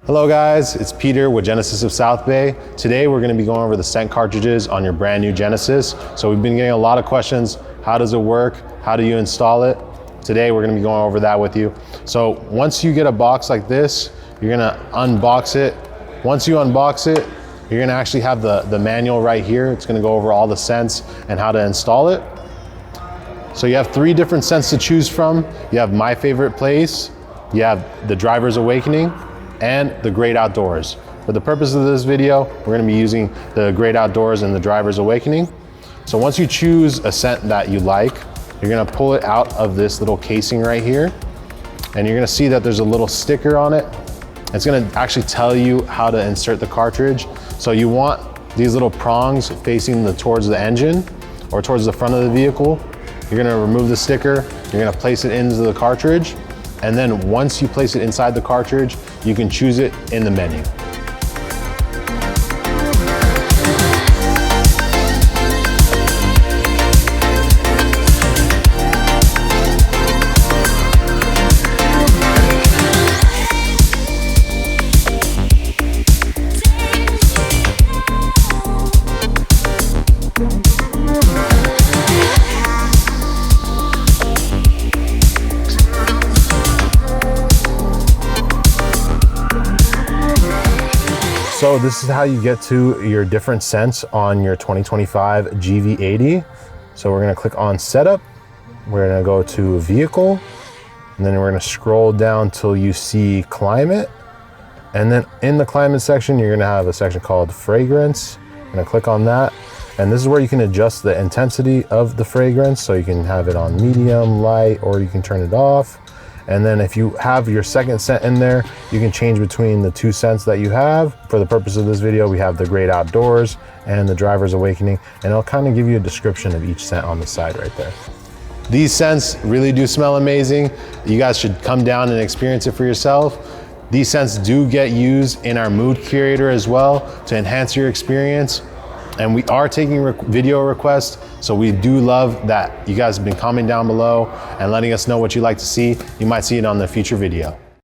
Hello guys, it's Peter with Genesis of South Bay. Today we're going to be going over the scent cartridges on your brand new Genesis. So we've been getting a lot of questions. How does it work? How do you install it? Today we're going to be going over that with you. So once you get a box like this, you're going to unbox it. Once you unbox it, you're going to actually have the manual right here. It's going to go over all the scents and how to install it. So you have 3 different scents to choose from. You have My Favorite Place, you have The Driver's Awakening, and The Great Outdoors. For the purpose of this video, we're gonna be using The Great Outdoors and The Driver's Awakening. So once you choose a scent that you like, you're gonna pull it out of this little casing right here, and you're gonna see that there's a little sticker on it. It's gonna actually tell you how to insert the cartridge. So you want these little prongs facing towards the engine or towards the front of the vehicle. You're gonna remove the sticker, you're gonna place it into the cartridge, and then once you place it inside the cartridge, you can choose it in the menu. So this is how you get to your different scents on your 2025 GV80. So we're gonna click on Setup. We're gonna go to Vehicle, and then we're gonna scroll down till you see Climate. And then in the Climate section, you're gonna have a section called Fragrance. I'm gonna click on that. And this is where you can adjust the intensity of the fragrance. So you can have it on medium, light, or you can turn it off. And then if you have your second scent in there, you can change between the 2 scents that you have. For the purpose of this video, we have The Great Outdoors and The Driver's Awakening, and it'll kind of give you a description of each scent on the side right there. These scents really do smell amazing. You guys should come down and experience it for yourself. These scents do get used in our mood curator as well to enhance your experience. And we are taking video requests, so we do love that you guys have been commenting down below and letting us know what you'd like to see. You might see it on the future video.